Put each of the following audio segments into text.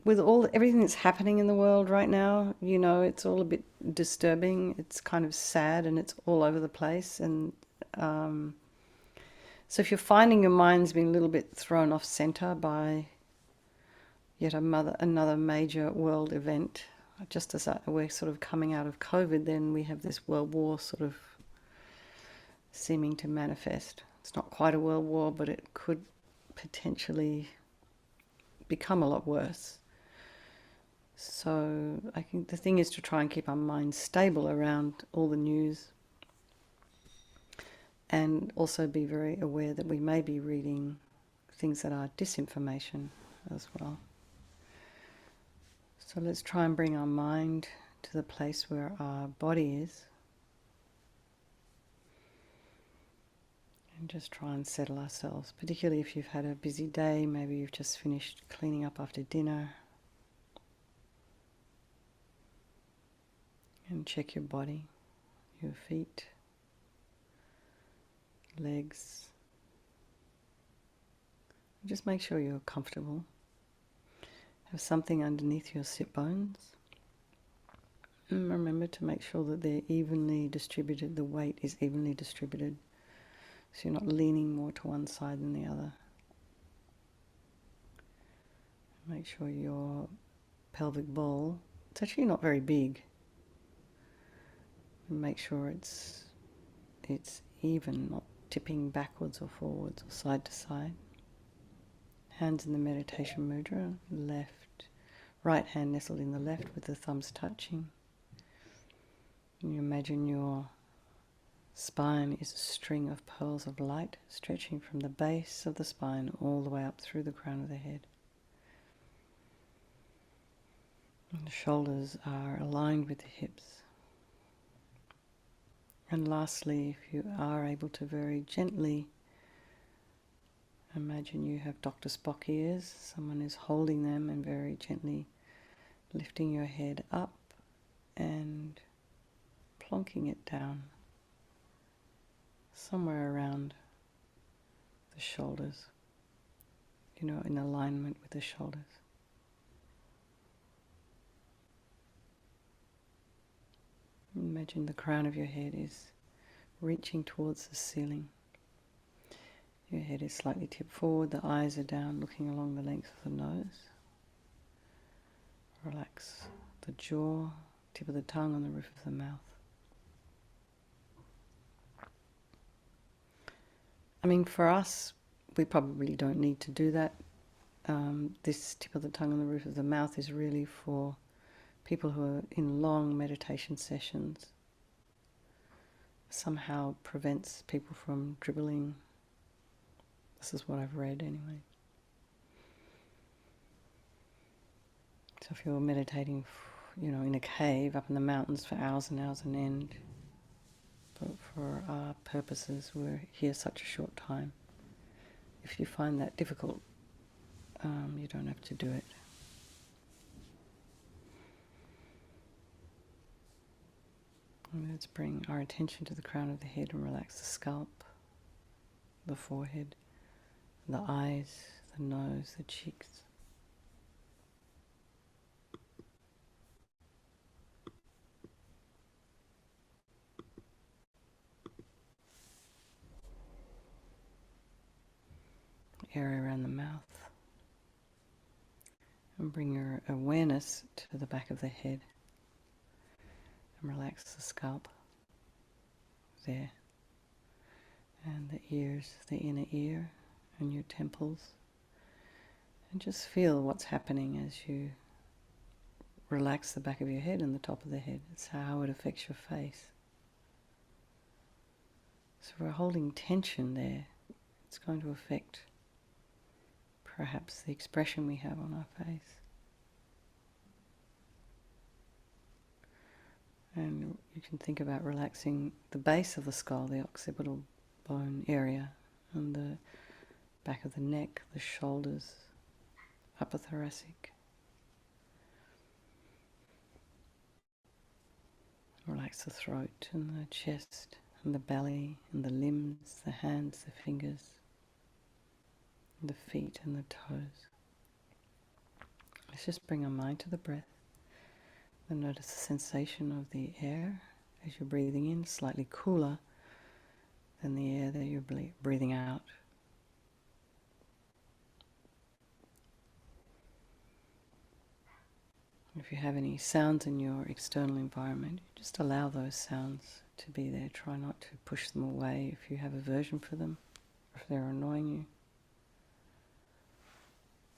with everything that's happening in the world right now, it's all a bit disturbing. It's kind of sad and it's all over the place. And so if you're finding your mind's being a little bit thrown off center by yet another major world event, just as we're sort of coming out of COVID, then we have this world war sort of seeming to manifest. It's not quite a world war, but it could potentially become a lot worse. So I think the thing is to try and keep our minds stable around all the news, and also be very aware that we may be reading things that are disinformation as well. So let's try and bring our mind to the place where our body is, and just try and settle ourselves, particularly if you've had a busy day. Maybe you've just finished cleaning up after dinner. And check your body, your feet, legs. Just make sure you're comfortable. Have something underneath your sit bones. And remember to make sure that they're evenly distributed, the weight is evenly distributed, so you're not leaning more to one side than the other. Make sure your pelvic bowl, it's actually not very big. Make sure it's even, not tipping backwards or forwards or side to side. Hands in the meditation mudra, right hand nestled in the left with the thumbs touching. And you imagine your spine is a string of pearls of light stretching from the base of the spine all the way up through the crown of the head. And the shoulders are aligned with the hips. And lastly, if you are able to very gently imagine you have Dr. Spock ears, someone is holding them and very gently lifting your head up and plonking it down somewhere around the shoulders, in alignment with the shoulders. Imagine the crown of your head is reaching towards the ceiling. Your head is slightly tipped forward, the eyes are down, looking along the length of the nose. Relax the jaw, tip of the tongue on the roof of the mouth. For us, we probably don't need to do that. This tip of the tongue on the roof of the mouth is really for people who are in long meditation sessions. Somehow prevents people from dribbling. This is what I've read anyway. So if you're meditating, in a cave up in the mountains for hours and hours on end, but for our purposes, we're here such a short time. If you find that difficult, you don't have to do it. And let's bring our attention to the crown of the head and relax the scalp, the forehead, the eyes, the nose, the cheeks. Area around the mouth. And bring your awareness to the back of the head. And relax the scalp there. And the ears, the inner ear, and your temples. And just feel what's happening as you relax the back of your head and the top of the head. It's how it affects your face. So if we're holding tension there, it's going to affect perhaps the expression we have on our face. And you can think about relaxing the base of the skull, the occipital bone area, and the back of the neck, the shoulders, upper thoracic. Relax the throat and the chest and the belly and the limbs, the hands, the fingers, the feet and the toes. Let's just bring our mind to the breath and notice the sensation of the air as you're breathing in, slightly cooler than the air that you're breathing out. If you have any sounds in your external environment, just allow those sounds to be there. Try not to push them away if you have aversion for them, or if they're annoying you.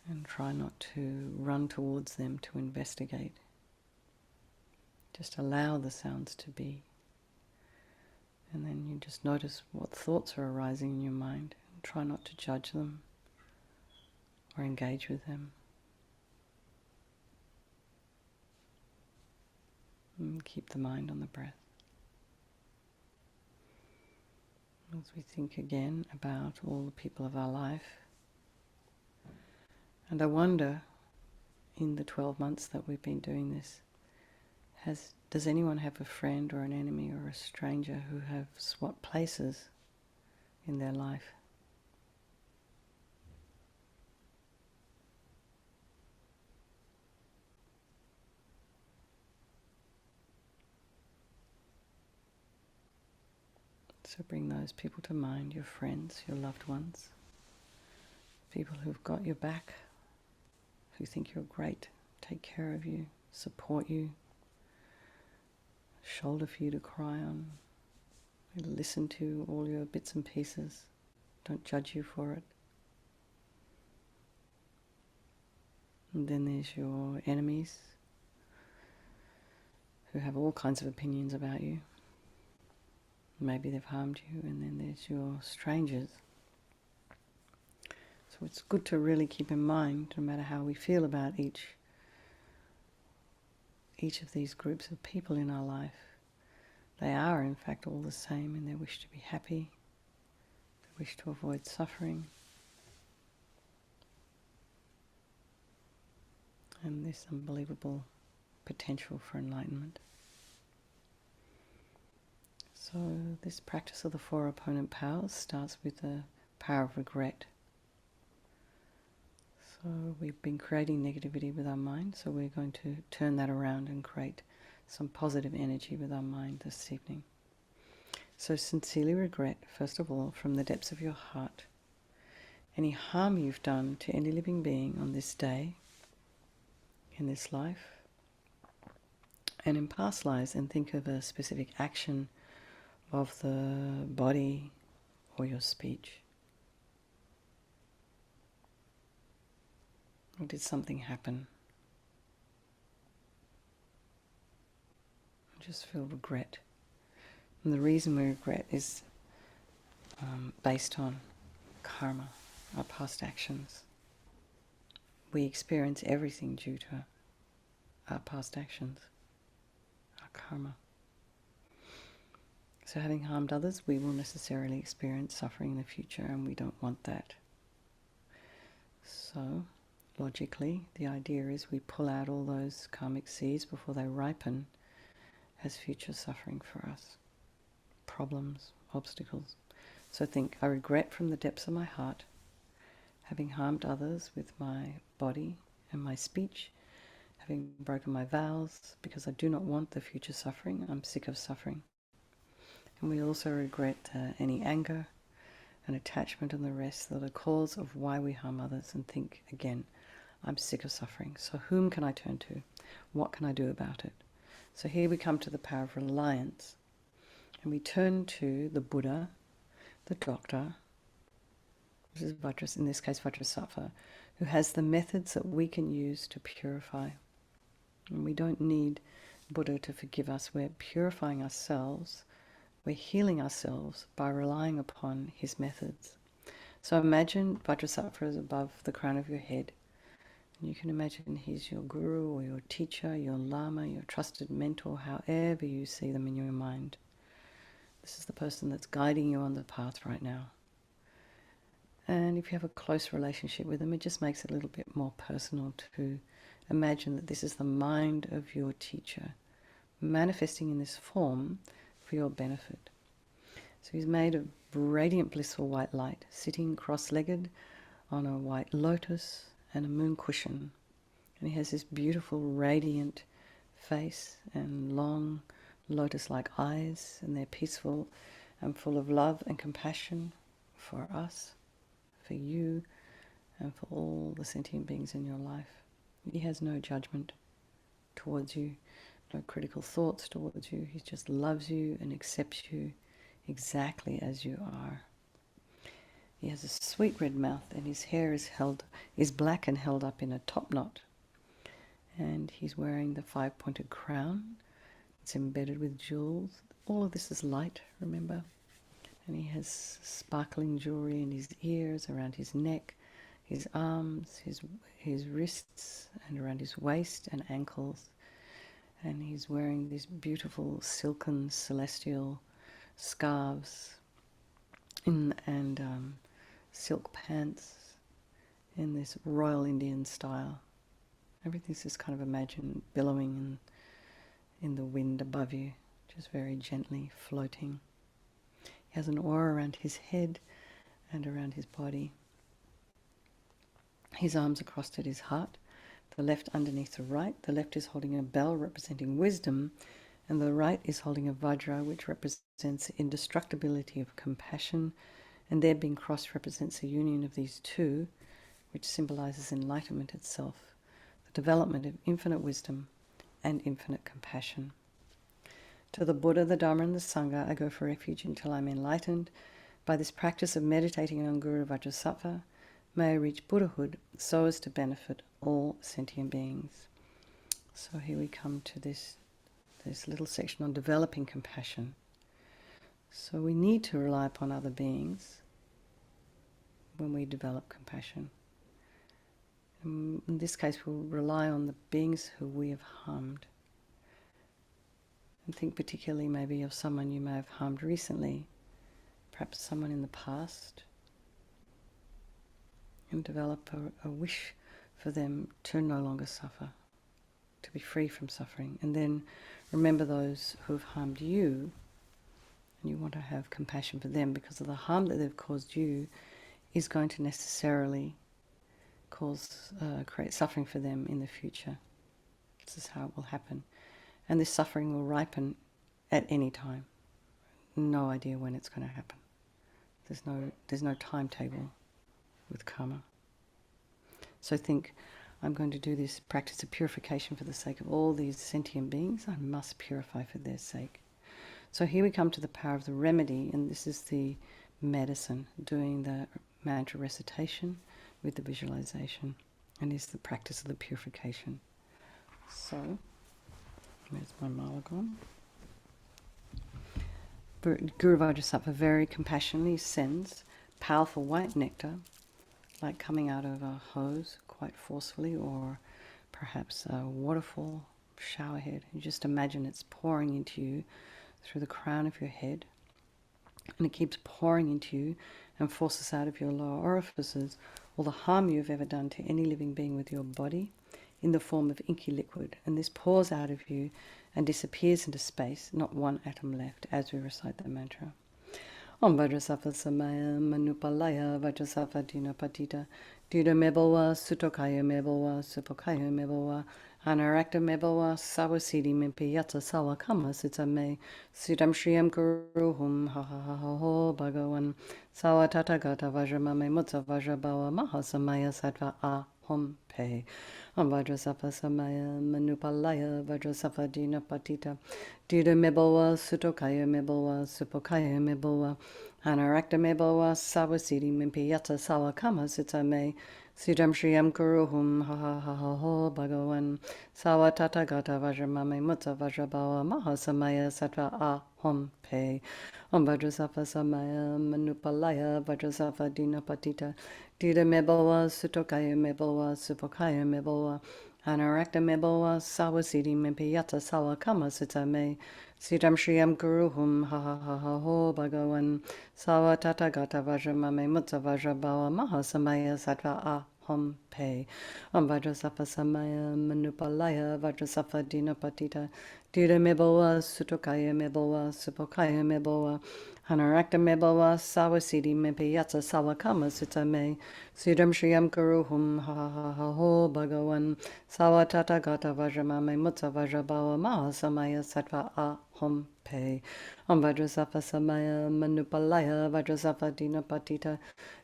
And try not to run towards them to investigate. Just allow the sounds to be. And then you just notice what thoughts are arising in your mind. And try not to judge them or engage with them. And keep the mind on the breath. As we think again about all the people of our life. And I wonder, in the 12 months that we've been doing this, does anyone have a friend or an enemy or a stranger who have swapped places in their life? So bring those people to mind, your friends, your loved ones, people who've got your back, who think you're great, take care of you, support you, shoulder for you to cry on, listen to all your bits and pieces, don't judge you for it. And then there's your enemies, who have all kinds of opinions about you. Maybe they've harmed you. And then there's your strangers. So it's good to really keep in mind, no matter how we feel about each of these groups of people in our life, they are in fact all the same in their wish to be happy, their wish to avoid suffering, and this unbelievable potential for enlightenment. So this practice of the 4 opponent powers starts with the power of regret. So we've been creating negativity with our mind, so we're going to turn that around and create some positive energy with our mind this evening. So sincerely regret, first of all, from the depths of your heart, any harm you've done to any living being on this day, in this life, and in past lives, and think of a specific action of the body or your speech. Or did something happen? Just feel regret. And the reason we regret is based on karma, our past actions. We experience everything due to our past actions, our karma. So having harmed others, we will necessarily experience suffering in the future, and we don't want that. So, logically, the idea is we pull out all those karmic seeds before they ripen as future suffering for us. Problems, obstacles. So think, I regret from the depths of my heart having harmed others with my body and my speech, having broken my vows because I do not want the future suffering. I'm sick of suffering. And we also regret any anger and attachment and the rest that are cause of why we harm others, and think again, I'm sick of suffering. So whom can I turn to? What can I do about it? So here we come to the power of reliance. And we turn to the Buddha, the doctor, which is in this case Vajrasattva, who has the methods that we can use to purify. And we don't need Buddha to forgive us. We're purifying ourselves. We're healing ourselves by relying upon his methods. So imagine Vajrasattva is above the crown of your head. And you can imagine he's your guru or your teacher, your lama, your trusted mentor, however you see them in your mind. This is the person that's guiding you on the path right now. And if you have a close relationship with them, it just makes it a little bit more personal to imagine that this is the mind of your teacher, manifesting in this form for your benefit. So he's made of radiant blissful white light, sitting cross-legged on a white lotus and a moon cushion. And he has this beautiful, radiant face and long lotus-like eyes, and they're peaceful and full of love and compassion for us, for you, and for all the sentient beings in your life. He has no judgment towards you, no critical thoughts towards you. He just loves you and accepts you exactly as you are. He has a sweet red mouth, and his hair is black and held up in a top knot. And he's wearing the 5-pointed crown. It's embedded with jewels. All of this is light, remember? And he has sparkling jewelry in his ears, around his neck, his arms, his wrists, and around his waist and ankles. And he's wearing these beautiful silken celestial scarves and silk pants in this royal Indian style. Everything's just kind of imagined billowing in the wind above you, just very gently floating. He has an aura around his head and around his body. His arms are crossed at his heart, the left underneath the right. The left is holding a bell representing wisdom, and the right is holding a Vajra, which represents indestructibility of compassion, and their being crossed represents the union of these two, which symbolizes enlightenment itself, the development of infinite wisdom and infinite compassion. To the Buddha, the Dharma, and the Sangha, I go for refuge until I'm enlightened. By this practice of meditating on Guru Vajrasattva, may I reach Buddhahood so as to benefit all sentient beings. So here we come to this little section on developing compassion. So we need to rely upon other beings when we develop compassion. In this case, we'll rely on the beings who we have harmed. And think particularly maybe of someone you may have harmed recently, perhaps someone in the past, and develop a wish for them to no longer suffer, to be free from suffering. And then remember those who have harmed you, and you want to have compassion for them because of the harm that they've caused you is going to necessarily create suffering for them in the future. This is how it will happen. And this suffering will ripen at any time. No idea when it's going to happen. There's no timetable with karma. So think, I'm going to do this practice of purification for the sake of all these sentient beings. I must purify for their sake. So here we come to the power of the remedy, and this is the medicine, doing the mantra recitation with the visualization, and is the practice of the purification. So, there's my Malagon. Guru Vajrasattva very compassionately sends powerful white nectar, like coming out of a hose quite forcefully, or perhaps a waterfall showerhead. You just imagine it's pouring into you through the crown of your head, and it keeps pouring into you and forces out of your lower orifices all the harm you've ever done to any living being with your body in the form of inky liquid. And this pours out of you and disappears into space, not one atom left, as we recite the mantra. Om Vajrasattva Samaya Manupalaya Vajrasattva Dina Patita Dida Mebowa Sutokaya Mebowa Supokaya Mebowa Anarakta Mebowa Sawasidi Mimpi Yatsa Sawa Kama Sitsame Siddham Shriyam Guruhum Ha Ha Ha Ha Ho Bhagavan Sawa Tathagata Vajramame Mutsa Vajrabawa Mahasamaya Sattva Ahom Pe Om Vajrasattva Samaya Manupalaya Vajrasattva Dina Patita Dida Mebowa Sutokaya Mebowa Supokaya Mebowa Anarakta Mebowa Sawasidi Mimpi Yatsa Sawa Kama Sitsame Siddham Shriyam Guruhum Ha Ha Ha Ha Ho Bhagavan Sawa Tathagata Vajramame Mutsa Vajrabawa Mahasamaya Sattva Ahom Pe Om Vajrasattva Samaya Manupalaya Vajrasattva Dina Patita Dida Mebowa Sutokaya Mebowa Supokaya Mebowa Anarakta Mebowa Sawasidi Mimpi Yatsa Sawa Kama Sitsame Siddham Shriyam Guruhum Ha Ha Ha Ha Ho Bhagavan Sawa Tathagata Vajramame Mutsa Vajrabawa Mahasamaya Sattva Hum Pe. Om Vajrasattva Samaya Manupalaya Vajrasattva Dinapatita Dida Meboa Sutokaya Meboa Supokaya Meboa Hanarakta Meboa Sawasidi Mepeyatsa Sawakama Sitame Sudam Shriyam Kuruhum Ha Ha Ha Ha Ho Bhagavan Sawatata Gata Vajramame Mutta Vajrabawa Mahasamaya Sattva Ahom Pe. Om Vajrasattva Samaya Manupalaya Vajrasattva Dinapatita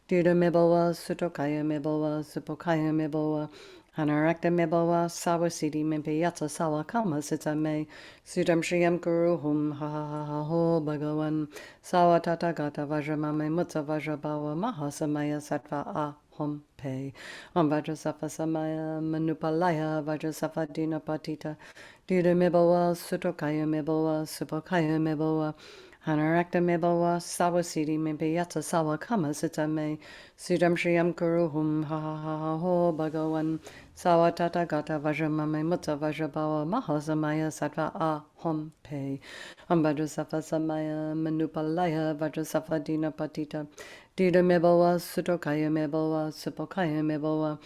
Dida Meboa Sutokaya Meboa Supokaya Meboa Hanarakta Meboa Sawasidi Mempeyatsa Sawakama Sitame Sudam Shriyam Kuruhum Ha Ha Ha Ha Ho Bhagavan Sawatata Gata Vajramame Mutta Vajrabawa Mahasamaya Sattva Ahom Pe. Om Vajrasattva Samaya Manupalaya Vajrasattva Dinapatita Dida Meboa Sutokaya Meboa Supokaya Meboa Hanarakta Meboa Sawasidi Mempeyatsa Sawakama Sitame Sudam Shriyam Kuruhum Ha Ha Ha Ha Ho Bhagavan Sawatata Gata Vajramame Mutta Vajrabawa Mahasamaya Sattva Ahom Pe. Om Vajrasattva Samaya Manupalaya Vajrasattva Dinapatita Dida Meboa Sutokaya Meboa Supokaya Meboa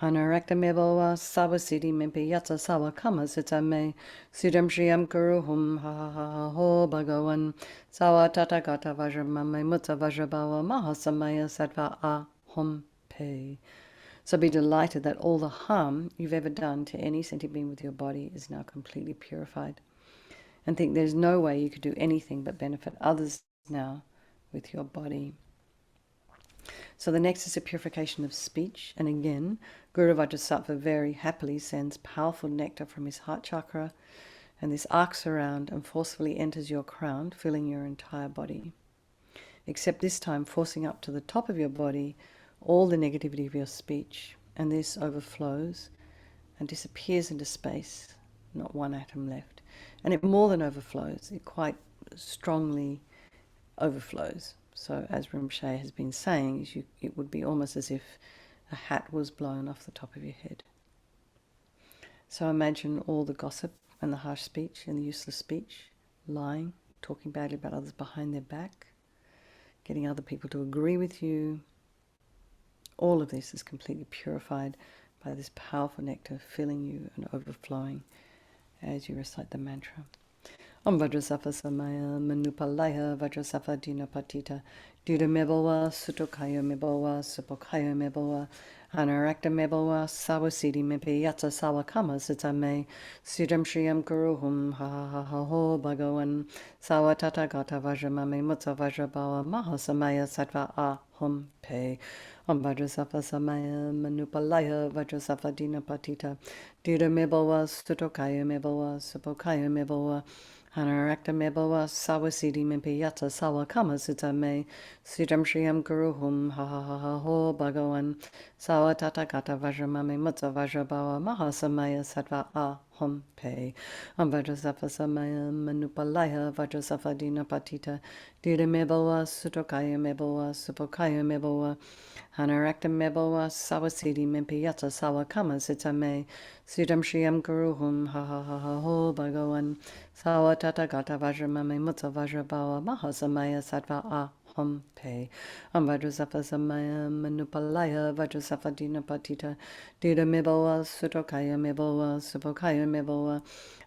Hanarakta Meboa Sawasidi Mempeyatsa Sawakama Sitame Sudam Shriyam Kuruhum Ha Ha Ha Ha Ho Bhagavan Sawatata Gata Vajramame Mutta Vajrabawa Mahasamaya Sattva Ahom Pe. So be delighted that all the harm you've ever done to any sentient being with your body is now completely purified. And think there's no way you could do anything but benefit others now with your body. So the next is a purification of speech. And again, Guru Vajrasattva very happily sends powerful nectar from his heart chakra, and this arcs around and forcefully enters your crown, filling your entire body. Except this time forcing up to the top of your body all the negativity of your speech, and this overflows and disappears into space, not one atom left. And it more than overflows, it quite strongly overflows. So as Rinpoche has been saying, it would be almost as if a hat was blown off the top of your head. So imagine all the gossip and the harsh speech and the useless speech, lying, talking badly about others behind their back, getting other people to agree with you. All of this is completely purified by this powerful nectar filling you and overflowing as you recite the mantra. Om Vajrasattva Samaya Manupalaya Vajrasattva Dinapatita Duda Meboa Sutokaya Meboa Supokaya Meboa Hanarakta Meboa Sawasidi Mempeyatsa Sawakama Sitame Sudam Shriyam Kuruhum Ha Ha Ha Ha Ho Bhagavan Sawatata Gata Vajramame Mutta Vajrabawa Mahasamaya Sattva Ahom Pe. Om Vajrasattva Samaya Manupalaya Vajrasattva Dinapatita Duda Meboa Sutokaya Meboa Supokaya Meboa Hanarakta Meboa Sawasidi Mempeyatsa Sawakama Sitame Sudam Shriyam Kuruhum Ha Ha Ha Ha Ho Bhagavan Sawatata Gata Vajramame Mutta Vajrabawa Mahasamaya Sattva Ahom Pe. Om Vajrasattva Samaya Manupalaya Vajrasattva Dinapatita Duda Meboa Sutokaya Meboa Supokaya Meboa Hanarakta Meboa Sawasidi Mempeyatsa Sawakama Sitame Sudam Shriyam Kuruhum Ha Ha Ha Ha Ho Bhagavan Sawatata Gata Vajramame Mutta Vajrabawa Mahasamaya Sattva Ahom Pe. Om Vajrasattva Samaya Manupalaya Vajrasattva Dinapatita Duda Meboa Sutokaya Meboa Supokaya Meboa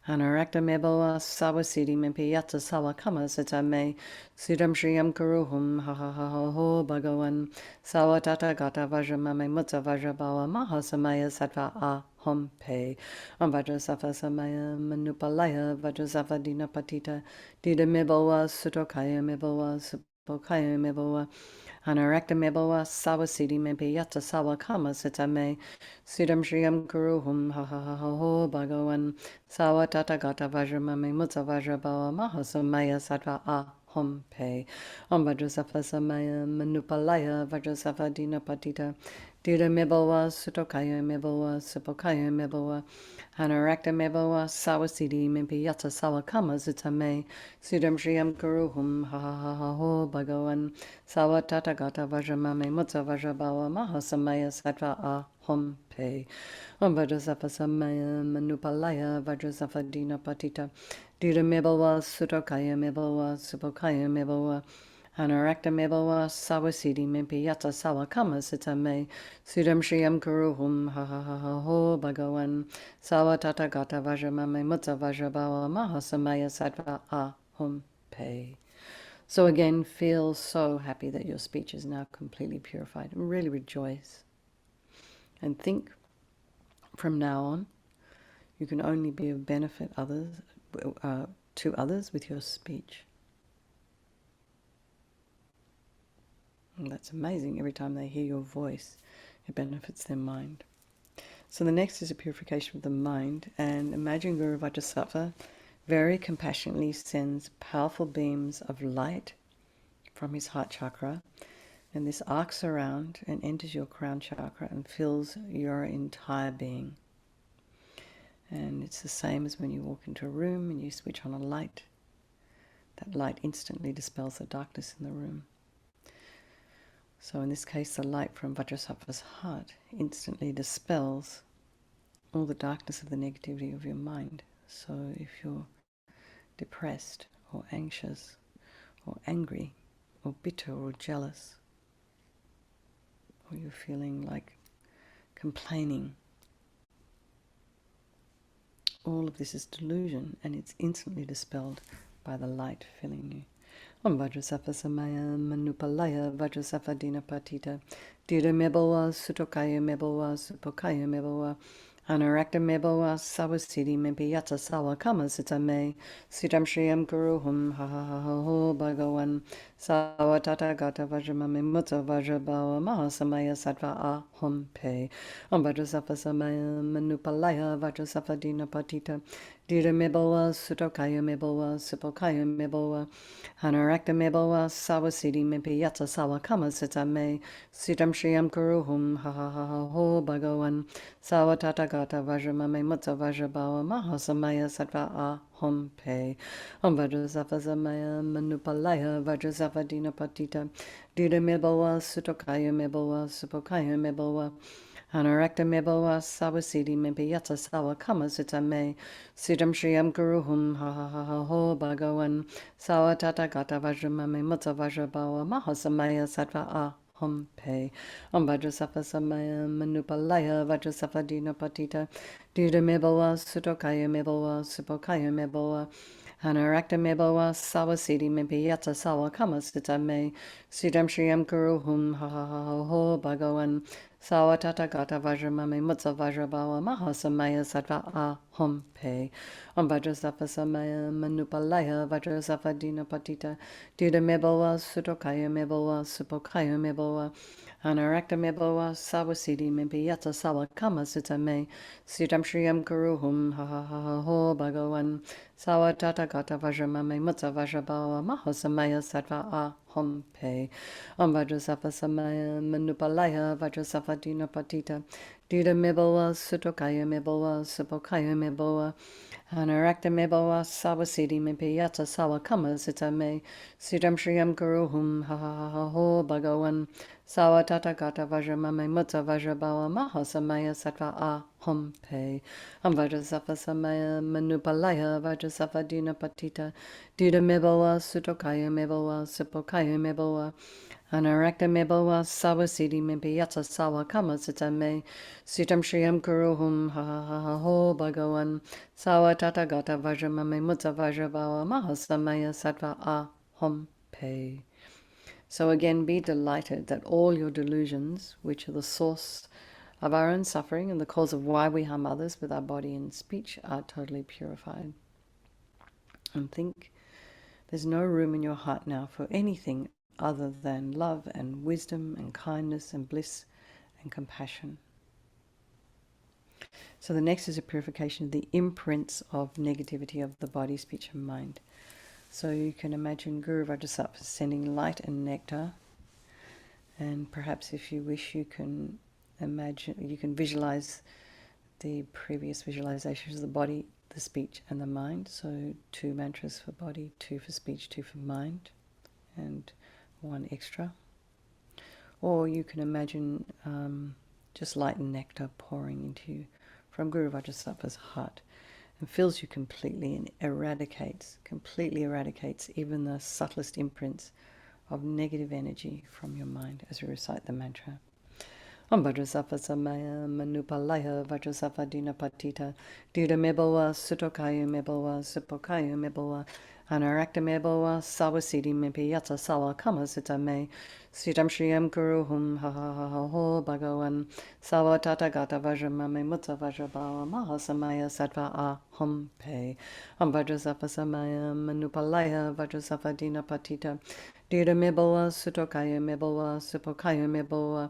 Hanarakta Meboa Sawasidi Mempeyatsa Sawakama Sitame Sudam Shriyam Kuruhum Ha Ha Ha Ha Ho Bhagavan Sawatata Gata Vajramame Mutta Vajrabawa Mahasamaya Sattva Ahom Pe. Om Vajrasattva Samaya Manupalaya Vajrasattva Dinapatita Duda Meboa Sutokaya Meboa Supokaya Meboa Hanarakta Meboa Sawasidi Mempeyatsa Sawakama Sitame Sudam Shriyam Kuruhum Ha Ha Ha Ha Ho Bhagavan Sawatata Gata Vajramame Mutta Vajrabawa Mahasamaya Sattva Ahom Pe. Om Vajrasattva Samaya Manupalaya Vajrasattva Dinapatita Duda Meboa Sutokaya Meboa Supokaya Meboa Hanarakta Meboa Sawasidi Mempeyatsa Sawakama Sitame Sudam Shriyam Kuruhum Ha Ha Ha Ha Ho Bhagavan Sawatata Gata Vajramame Mutta Vajrabawa Mahasamaya Sattva Ahom Pe. Om Vajrasattva Samaya Manupalaya Vajrasattva Dinapatita Duda Meboa Sutokaya Meboa Supokaya Meboa Hanarakta mebawa sawasidi mimpi yata sawa kama sita me sudam shriyam kuruhum ha ha ha ha ho bhagawan sawa tata gata vajramame mutta vajrabawa mahasamaya sattva ahum pe. So again, feel so happy that your speech is now completely purified, and really rejoice. And think from now on, you can only be of benefit to others with your speech. And that's amazing. Every time they hear your voice, it benefits their mind. So the next is a purification of the mind. And imagine Guru Vajrasattva very compassionately sends powerful beams of light from his heart chakra. And this arcs around and enters your crown chakra and fills your entire being. And it's the same as when you walk into a room and you switch on a light. That light instantly dispels the darkness in the room. So in this case, the light from Vajrasattva's heart instantly dispels all the darkness of the negativity of your mind. So if you're depressed or anxious or angry or bitter or jealous, or you're feeling like complaining, all of this is delusion, and it's instantly dispelled by the light filling you. Om Vajrasattva Samaya Manupalaya Vajrasattva Dina Patita Dira Mebawa Sutokaya Mebawa Supokaya Mebawa Anarakta Mebawa Sawasidi Mempiyata Sawa Kama Sita Me Sitam Shriyam Guruhum Ha Ha Ha Ha Ho Bhagawan Sawa Tata Gata Vajramame Mutta Vajrabawa Mahasamaya Sattva Ahum Pe. Om Vajrasattva Samaya Manupalaya Vajrasattva Dina Patita Dira Mebawa Sutokaya Mebawa Supokaya Mebawa Hanarakta mebawa sawasidi mempiyata sawa kama sita me sitam shriyam kuruhum ha ha ha ha ho bhagawan sawa tata gata vajramame mutta vajrabawa mahasamaya sattva ahum pe. Om Vajrasattva samaya manupalaya Vajrasattva dina patita dira mebawa sutokaya mebawa supokaya mebawa Anarakta mebawa sawasidi mempiyata sawa kama sita me sitam shriyam guruhum ha ha ha ha ho bhagawan sawa tata gata vajramame mutta vajrabawa mahasamaya sattva ahum pe. Om Vajrasattva samaya manupalaya Vajrasattva dina patita dira mebawa sutokaya mebawa supokaya mebawa Hanarakta mebawa sawasidi mempiyata sawa kama sita me sitam shriyam guruhum ha ha ha ha ho bhagawan sawa tata gata vajramame mutta vajrabawa mahasamaya sattva ahum pe. Om Vajrasattva samaya manupalaya Vajrasattva dina patita dira mebawa sutokaya mebawa supokaya mebawa Anarakta mebawa sawasidi mempiyata sawa kama sita me sitam shriyam guruhum ha ha ha ha ho bhagawan sawa tata gata vajramame mutta vajrabawa mahasamaya sattva ahum pe. Om Vajrasattva samaya manupalaya Vajrasattva dina patita dira mebawa sutokaya mebawa supokaya mebawa Anarakta mebawa sawasidi mempiyata sawa kama sita me sitam shriyam guruhum ha ha ha ha ho bhagawan sawa tata gata vajramame mutta vajrabawa mahasamaya sattva ahum pe. Om Vajrasattva samaya manupalaya Vajrasattva dina patita dira mebawa sutokaya mebawa supokaya mebawa Anarakta mebawa sawasidi mempiyata sawa kama sita me sitam shriyam guruhum ha ha ha ha ho bhagawan sawa tata gata vajramame mutta vajrabawa mahasamaya sattva ahum pe. So again, be delighted that all your delusions, which are the source of our own suffering and the cause of why we harm others with our body and speech, are totally purified. And think there's no room in your heart now for anything other than love and wisdom and kindness and bliss and compassion. So the next is a purification of the imprints of negativity of the body, speech and mind. So you can imagine Guru Vajrasattva sending light and nectar, and perhaps if you wish you can visualize the previous visualizations of the body, the speech and the mind. So 2 mantras for body, 2 for speech, 2 for mind, and 1 extra. Or you can imagine just light and nectar pouring into you from Guru Vajrasattva's heart and fills you completely and completely eradicates even the subtlest imprints of negative energy from your mind as we recite the mantra. Om Vajrasattva Samaya Manupalaya Vajrasattva Dinapatita Dida Mebawa Sutokaya Mebawa Supokaya Mebawa Anarakta Mebawa Sawasidi Mipiyata Sawa Kama Sita Me Sitam Shriyam Kuruhum Ha Ha Ha Ha Ho Bhagavan Sawa Tata Gata Vajramame Mutta Vajrabawa Mahasamaya Sattva Aham Pe Om Vajrasattva Samaya Manupalaya Vajrasattva Dinapatita Dida Mebawa Sutokaya Mebawa Supokaya Mebawa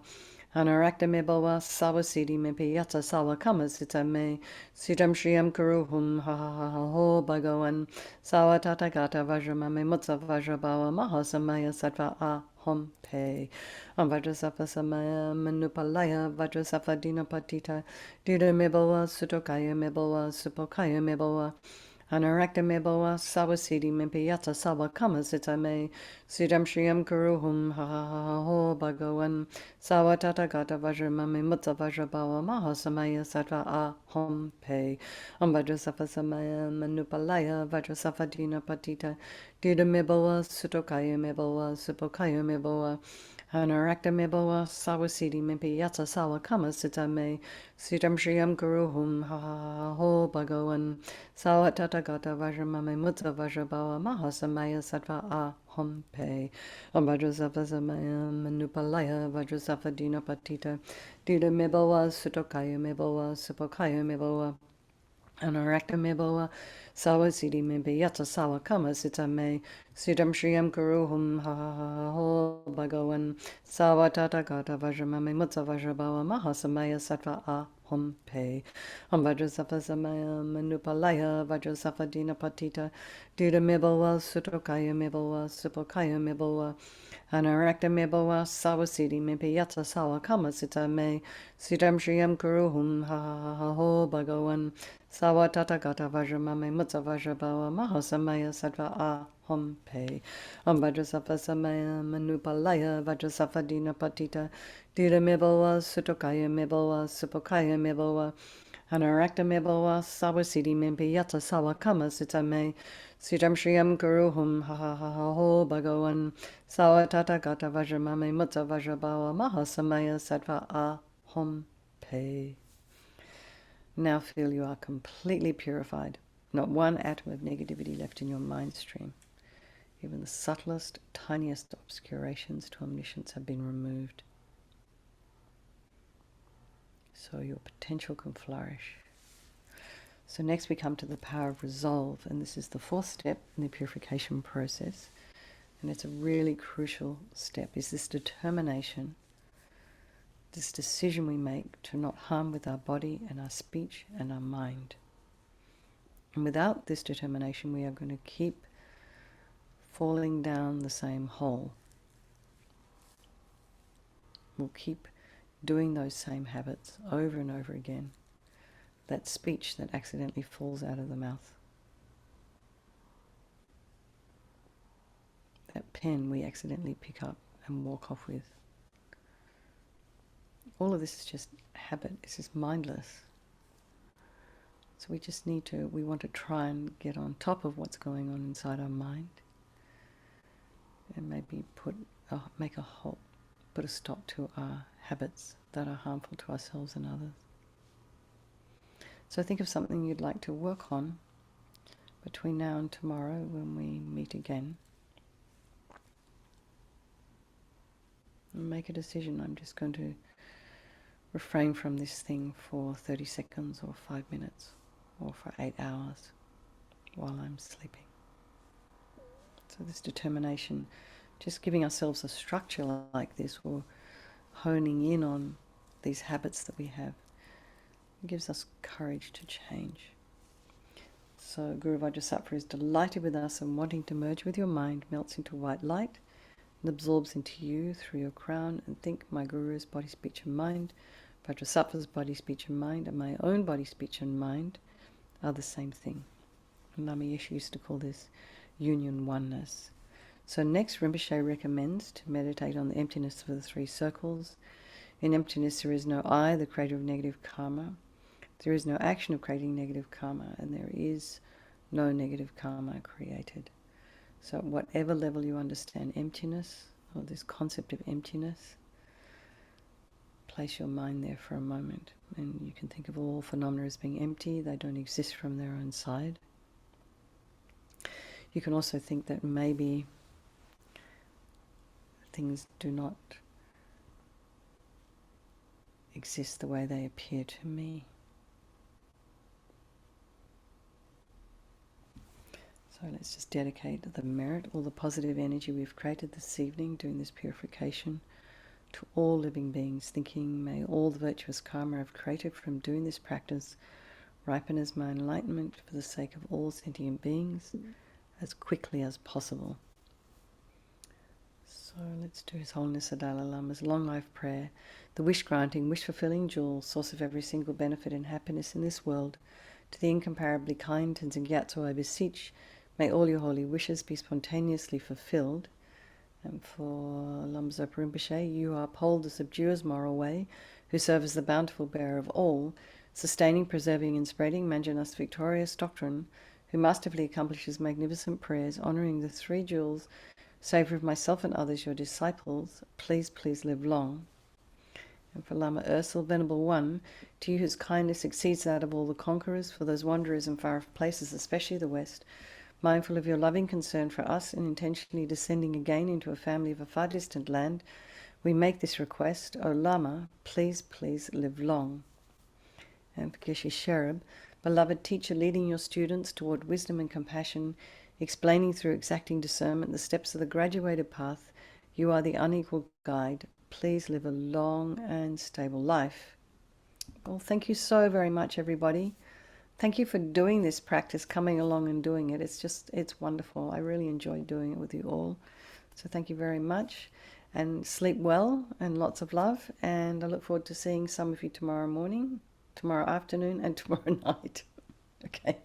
Anarakta Mebawa Sawasidi Mipiyata Sawa Kama Sita Me Sitam Shriyam Kuruhum Ha Ha Ha Ha Ho Bhagavan Sawa Tata Gata Vajramame Mutta Vajrabawa Mahasamaya Sattva Aham Pe Om Vajrasattva Samaya Manupalaya Vajrasattva Dinapatita Dida Mebawa Sutokaya Mebawa Supokaya Mebawa Anarakta Mebawa Sawasidi Mipiyata Sawa Kama Sita Me Siddham Shriyam Kuruhum Ha Ha Ha Ho Bhagavan Sawa Tata Gata Vajramame Mutta Vajrabawa Mahasamaya Sattva Aham Pe Om Vajrasattva Samaya Manupalaya Vajrasattva Dinapatita Dida Mebawa Sutokaya Mebawa Supokaya Mebawa Anarakta Mebawa Sawasidi Mipiyata Sawa Kama Sita Me Sitam Shriyam Kuruhum Ha Ha Ha Ho Bhagavan Sawa Tata Gata Vajramame Mutta Vajrabawa Mahasamaya Sattva Aham Pe Om Vajrasattva Samaya Manupalaya Vajrasattva Dinapatita Dida Mebawa Sutokaya Mebawa Supokaya Mebawa Anarakta Mebawa Sawasidi Mipiyata Sawa Kama Sita Me Siddham Shriyam Kuruhum Ha Ha Ha Ho Bhagavan Sawa Tata Gata Vajramame Mutta Vajrabawa Mahasamaya Sattva Aham Pe Om Vajrasattva Samaya Manupalaya Vajrasattva Dinapatita Dida Mebawa Sutokaya Mebawa Supokaya Mebawa Anarakta Mebawa Sawasidi Mipiyata Sawa Kama Sita Me Siddham Shriyam Kuruhum Ha Ha Ha Ho Bhagavan Sawa Tata Gata Vajramame Mutta Vajrabawa Mahasamaya Sattva Aham Pe Om Vajrasattva Samaya Manupalaya Vajrasattva Dinapatita Dida Mebawa Sutokaya Mebawa Supokaya Mebawa Anarakta Mebawa Sawasidi Mipiyata Sawa Kama Sita Me Siddham Shriyam Kuruhum Ha Ha Ha Ha Ho Bhagavan Sawa Tata Gata Vajramame Mutta Vajrabawa Mahasamaya Sattva Aham Pe. Now feel you are completely purified. Not one atom of negativity left in your mind stream. Even the subtlest, tiniest obscurations to omniscience have been removed. So your potential can flourish. So next we come to the power of resolve, and this is the fourth step in the purification process. And it's a really crucial step, is this determination, this decision we make to not harm with our body and our speech and our mind. And without this determination, we are going to keep falling down the same hole. We'll keep doing those same habits over and over again. That speech that accidentally falls out of the mouth. That pen we accidentally pick up and walk off with. All of this is just habit. It's just mindless. So we want to try and get on top of what's going on inside our mind, and maybe make a halt, put a stop to our habits that are harmful to ourselves and others. So think of something you'd like to work on between now and tomorrow when we meet again. And make a decision. I'm just going to refrain from this thing for 30 seconds or 5 minutes or for 8 hours while I'm sleeping. So this determination, just giving ourselves a structure like this, or honing in on these habits that we have, it gives us courage to change. So Guru Vajrasattva is delighted with us and wanting to merge with your mind, melts into white light and absorbs into you through your crown, and think my Guru's body, speech and mind, Vajrasattva's body, speech and mind, and my own body, speech and mind are the same thing. LAMA YESHE used to call this union oneness. So next, Rinpoche recommends to meditate on the emptiness of the 3 circles. In emptiness there is no I, the creator of negative karma. There is no action of creating negative karma, and there is no negative karma created. So at whatever level you understand emptiness, or this concept of emptiness, place your mind there for a moment. And you can think of all phenomena as being empty. They don't exist from their own side. You can also think that maybe things do not exist the way they appear to me. So let's just dedicate the merit, all the positive energy we've created this evening doing this purification to all living beings, thinking, may all the virtuous karma I've created from doing this practice ripen as my enlightenment for the sake of all sentient beings as quickly as possible. So let's do His Holiness the Dalai Lama's long life prayer, the wish-granting, wish-fulfilling jewel, source of every single benefit and happiness in this world. To the incomparably kind Tenzin Gyatso I beseech, may all your holy wishes be spontaneously fulfilled. And for Lama Zopa Rinpoche, you who uphold the subduer's moral way, who serve as the bountiful bearer of all, sustaining, preserving and spreading Manjana's victorious doctrine, who masterfully accomplishes magnificent prayers, honouring the three jewels, savour of myself and others, your disciples, please, please live long. And for Lama Ursel, Venerable One, to you whose kindness exceeds that of all the conquerors, for those wanderers in far-off places, especially the West, mindful of your loving concern for us and intentionally descending again into a family of a far distant land, we make this request, O Lama, please, please live long. And for Geshe Sherab, beloved teacher leading your students toward wisdom and compassion, explaining through exacting discernment the steps of the graduated path, you are the unequal guide. Please live a long and stable life. Well, thank you so very much, everybody. Thank you for doing this practice, coming along and doing it. It's wonderful. I really enjoyed doing it with you all. So thank you very much. And sleep well and lots of love. And I look forward to seeing some of you tomorrow morning, tomorrow afternoon, and tomorrow night. Okay.